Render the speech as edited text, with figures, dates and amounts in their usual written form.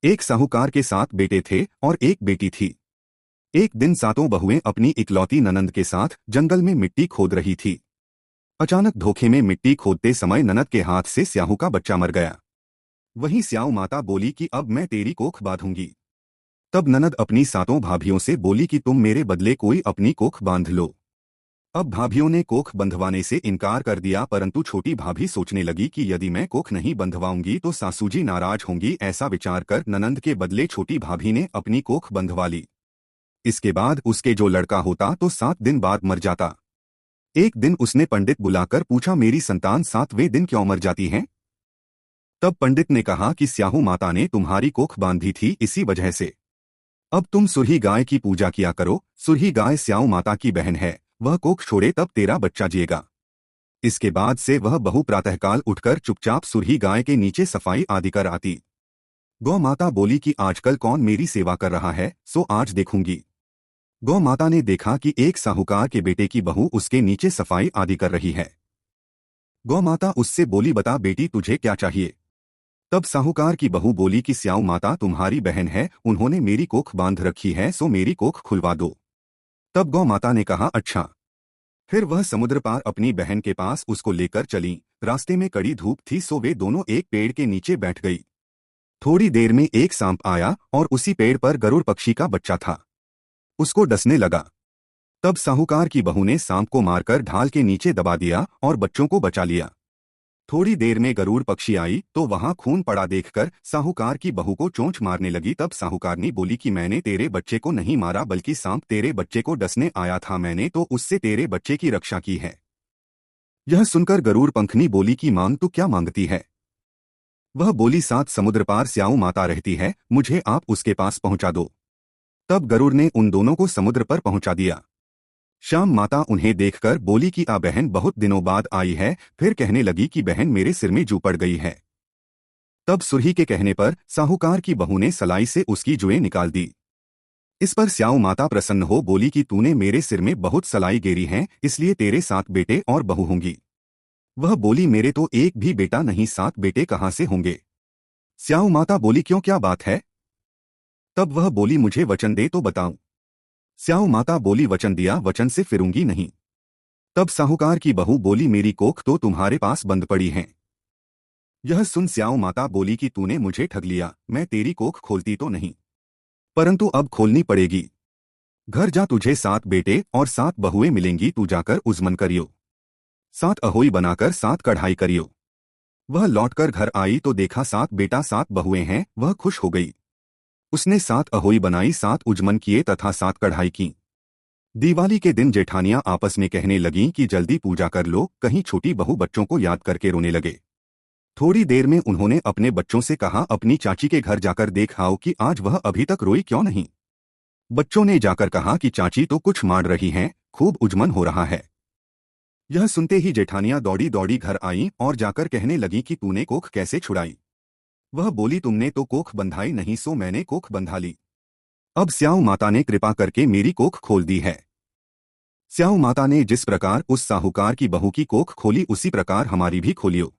एक साहूकार के 7 बेटे थे और एक बेटी थी। एक दिन सातों बहुएं अपनी इकलौती ननंद के साथ जंगल में मिट्टी खोद रही थी। अचानक धोखे में मिट्टी खोदते समय ननद के हाथ से स्याहू का बच्चा मर गया। वहीं स्याऊ माता बोली कि अब मैं तेरी कोख बांधूंगी। तब ननद अपनी सातों भाभियों से बोली कि तुम मेरे बदले कोई अपनी कोख बांध लो। अब भाभियों ने कोख बंधवाने से इनकार कर दिया, परंतु छोटी भाभी सोचने लगी कि यदि मैं कोख नहीं बंधवाऊंगी तो सासूजी नाराज होंगी। ऐसा विचार कर ननंद के बदले छोटी भाभी ने अपनी कोख बंधवा ली। इसके बाद उसके जो लड़का होता तो 7 दिन बाद मर जाता। एक दिन उसने पंडित बुलाकर पूछा, मेरी संतान 7वें दिन क्यों मर जाती है? तब पंडित ने कहा कि स्याहू माता ने तुम्हारी कोख बांधी थी, इसी वजह से। अब तुम सुरही गाय की पूजा किया करो। सुरही गाय स्याऊ माता की बहन है, वह कोख छोड़े तब तेरा बच्चा जिएगा। इसके बाद से वह बहू प्रातःकाल उठकर चुपचाप सुरही गाय के नीचे सफाई आदि कर आती। गौ माता बोली कि आजकल कौन मेरी सेवा कर रहा है, सो आज देखूंगी। गौ माता ने देखा कि एक साहूकार के बेटे की बहू उसके नीचे सफाई आदि कर रही है। गौ माता उससे बोली, बता बेटी तुझे क्या चाहिए? तब साहूकार की बहू बोली कि स्याऊ माता तुम्हारी बहन है, उन्होंने मेरी कोख बांध रखी है, सो मेरी कोख खुलवा दो। तब गौ माता ने कहा, अच्छा। फिर वह समुद्र पार अपनी बहन के पास उसको लेकर चली। रास्ते में कड़ी धूप थी, सो वे दोनों एक पेड़ के नीचे बैठ गई। थोड़ी देर में एक सांप आया और उसी पेड़ पर गरुड़ पक्षी का बच्चा था। उसको डसने लगा। तब साहूकार की बहू ने सांप को मारकर ढाल के नीचे दबा दिया और बच्चों को बचा लिया। थोड़ी देर में गरुड़ पक्षी आई तो वहां खून पड़ा देखकर साहूकार की बहू को चोंच मारने लगी। तब साहूकारनी बोली कि मैंने तेरे बच्चे को नहीं मारा, बल्कि सांप तेरे बच्चे को डसने आया था, मैंने तो उससे तेरे बच्चे की रक्षा की है। यह सुनकर गरुड़ पंखनी बोली कि मांग तू क्या मांगती है? वह बोली, 7 समुद्र पार स्याऊ माता रहती है, मुझे आप उसके पास पहुंचा दो। तब गरुड़ ने उन दोनों को समुद्र पर पहुंचा दिया। श्याम माता उन्हें देखकर बोली कि बहन बहुत दिनों बाद आई है। फिर कहने लगी कि बहन मेरे सिर में जू पड़ गई है। तब सुरही के कहने पर साहूकार की बहू ने सलाई से उसकी जुएं निकाल दी। इस पर स्याऊ माता प्रसन्न हो बोली कि तूने मेरे सिर में बहुत सलाई गेरी है, इसलिए तेरे 7 बेटे और बहू होंगी। वह बोली, मेरे तो एक भी बेटा नहीं, 7 बेटे कहाँ से होंगे? स्याऊ माता बोली, क्यों, क्या बात है? तब वह बोली, मुझे वचन दे तो बताऊं। स्याऊ माता बोली, वचन दिया, वचन से फिरूंगी नहीं। तब साहूकार की बहू बोली, मेरी कोख तो तुम्हारे पास बंद पड़ी है। यह सुन स्याऊ माता बोली कि तूने मुझे ठग लिया, मैं तेरी कोख खोलती तो नहीं, परंतु अब खोलनी पड़ेगी। घर जा, तुझे 7 बेटे और 7 बहुएं मिलेंगी, तू जाकर उजमन करियो। 7 अहोई बनाकर 7 कढ़ाई करियो। वह लौटकर घर आई तो देखा 7 बेटा 7 बहुएं हैं, वह खुश हो गई। उसने 7 अहोई बनाई, 7 उजमन किए तथा 7 कढ़ाई की। दिवाली के दिन जेठानियां आपस में कहने लगीं कि जल्दी पूजा कर लो, कहीं छोटी बहू बच्चों को याद करके रोने लगे। थोड़ी देर में उन्होंने अपने बच्चों से कहा, अपनी चाची के घर जाकर देख आओ कि आज वह अभी तक रोई क्यों नहीं। बच्चों ने जाकर कहा कि चाची तो कुछ मार रही हैं, खूब उजमन हो रहा है। यह सुनते ही जेठानियां दौड़ी दौड़ी घर आईं और जाकर कहने लगी कि तूने कोख कैसे छुड़ाई? वह बोली, तुमने तो कोख बंधाई नहीं, सो मैंने कोख बंधा ली। अब स्याऊ माता ने कृपा करके मेरी कोख खोल दी है। स्याऊ माता ने जिस प्रकार उस साहूकार की बहू की कोख खोली, उसी प्रकार हमारी भी खोलियो।